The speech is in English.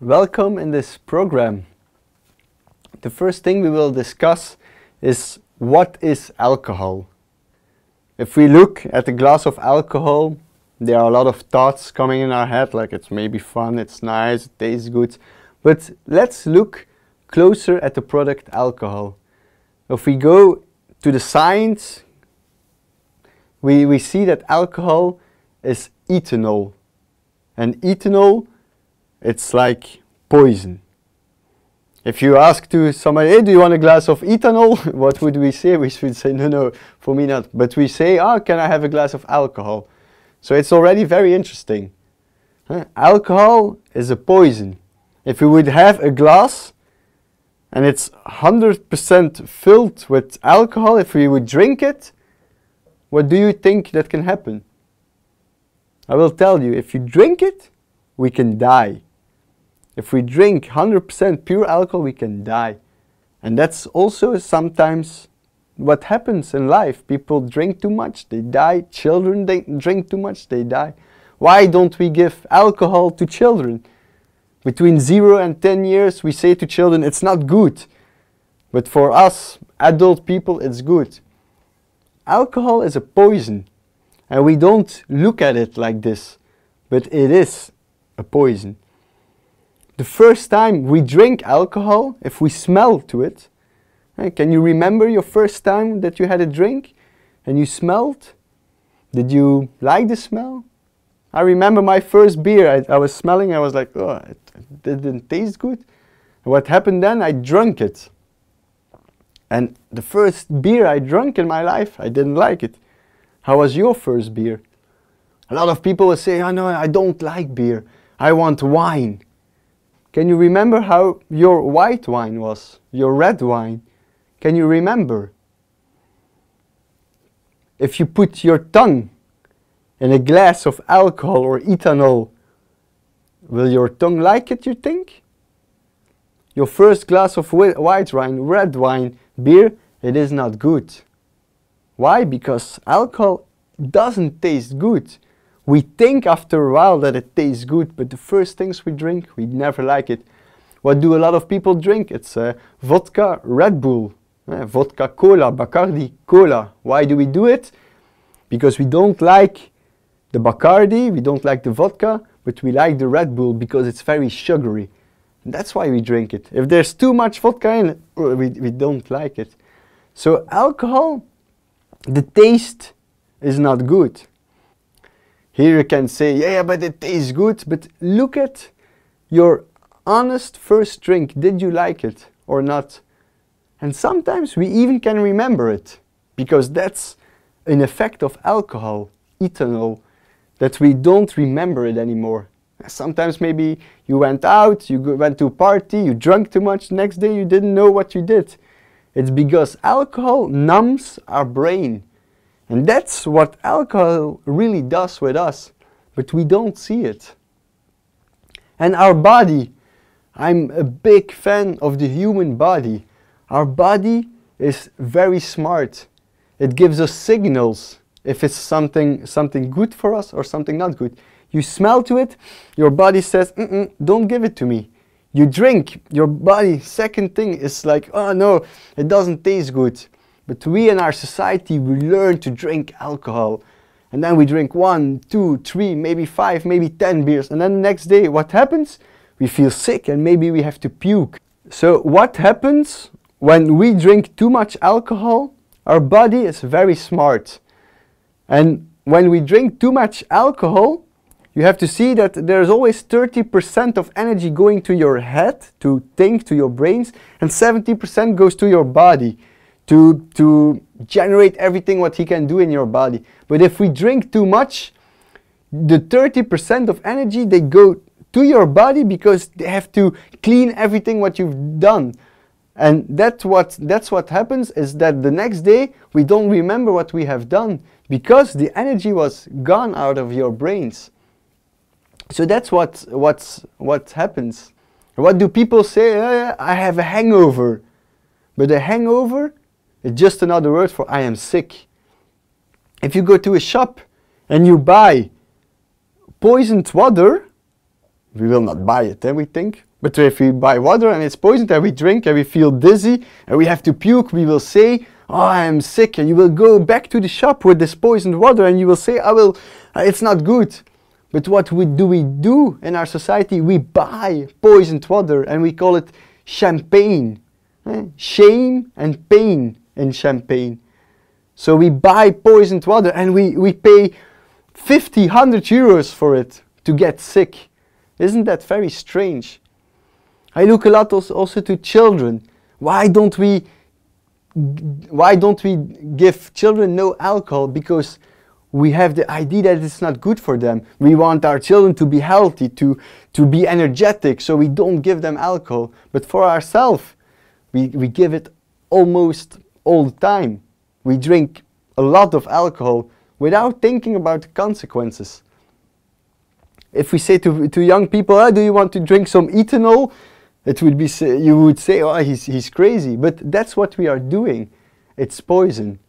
Welcome in this program. The first thing we will discuss is what is alcohol. If we look at a glass of alcohol, there are a lot of thoughts coming in our head, like it's maybe fun, it's nice, it tastes good. But let's look closer at the product alcohol. If we go to the science, we see that alcohol is ethanol. And ethanol, it's like poison. If you ask to somebody, hey, do you want a glass of ethanol? What would we say? We should say, no, for me not. But we say, can I have a glass of alcohol? So it's already very interesting. Alcohol is a poison. If we would have a glass and it's 100% filled with alcohol, if we would drink it, what do you think that can happen? I will tell you, if you drink it, we can die. If we drink 100% pure alcohol, we can die. And that's also sometimes what happens in life. People drink too much, they die. Children, they drink too much, they die. Why don't we give alcohol to children? Between 0 and 10 years, we say to children, it's not good. But for us, adult people, it's good. Alcohol is a poison. And we don't look at it like this. But it is a poison. The first time we drink alcohol, if we smell to it, can you remember your first time that you had a drink and you smelled? Did you like the smell? I remember my first beer, I was smelling, I was like, oh, it didn't taste good. And what happened then? I drank it. And the first beer I drank in my life, I didn't like it. How was your first beer? A lot of people will say, oh no, I don't like beer. I want wine. Can you remember how your white wine was? Your red wine? Can you remember? If you put your tongue in a glass of alcohol or ethanol, will your tongue like it, you think? Your first glass of white wine, red wine, beer, it is not good. Why? Because alcohol doesn't taste good. We think after a while that it tastes good, but the first things we drink, we never like it. What do a lot of people drink? It's vodka, Red Bull, vodka, cola, Bacardi, cola. Why do we do it? Because we don't like the Bacardi, we don't like the vodka, but we like the Red Bull because it's very sugary. And that's why we drink it. If there's too much vodka in it, we don't like it. So alcohol, the taste is not good. Here you can say, yeah, but it tastes good, but look at your honest first drink. Did you like it or not? And sometimes we even can remember it, because that's an effect of alcohol, ethanol, that we don't remember it anymore. Sometimes maybe you went out, you went to a party, you drank too much, next day you didn't know what you did. It's because alcohol numbs our brain. And that's what alcohol really does with us, but we don't see it. And our body, I'm a big fan of the human body. Our body is very smart. It gives us signals if it's something good for us or something not good. You smell to it, your body says, don't give it to me. You drink, your body, second thing is like, oh no, it doesn't taste good. But we in our society, we learn to drink alcohol. And then we drink 1, 2, 3, maybe 5, maybe 10 beers. And then the next day, what happens? We feel sick and maybe we have to puke. So what happens when we drink too much alcohol? Our body is very smart. And when we drink too much alcohol, you have to see that there's always 30% of energy going to your head, to think, to your brains, and 70% goes to your body. To generate everything what he can do in your body. But if we drink too much, the 30% of energy, they go to your body because they have to clean everything what you've done. And that's what happens, is that the next day we don't remember what we have done because the energy was gone out of your brains. So that's what happens. What do people say? I have a hangover. But a hangover, it's just another word for I am sick. If you go to a shop and you buy poisoned water, we will not buy it, we think. But if we buy water and it's poisoned and we drink and we feel dizzy and we have to puke, we will say, oh, I am sick, and you will go back to the shop with this poisoned water and you will say, it's not good. But what do we do in our society? We buy poisoned water and we call it champagne. Shame and pain in champagne. So we buy poisoned water and we pay 50, 100 euros for it to get sick. Isn't that very strange? I look a lot also to children. Why don't we give children no alcohol? Because we have the idea that it's not good for them. We want our children to be healthy, to be energetic, so we don't give them alcohol. But for ourselves, we give it almost all the time. We drink a lot of alcohol without thinking about the consequences. If we say to young people, oh, do you want to drink some ethanol? It would be, you would say, oh, he's crazy. But that's what we are doing. It's poison.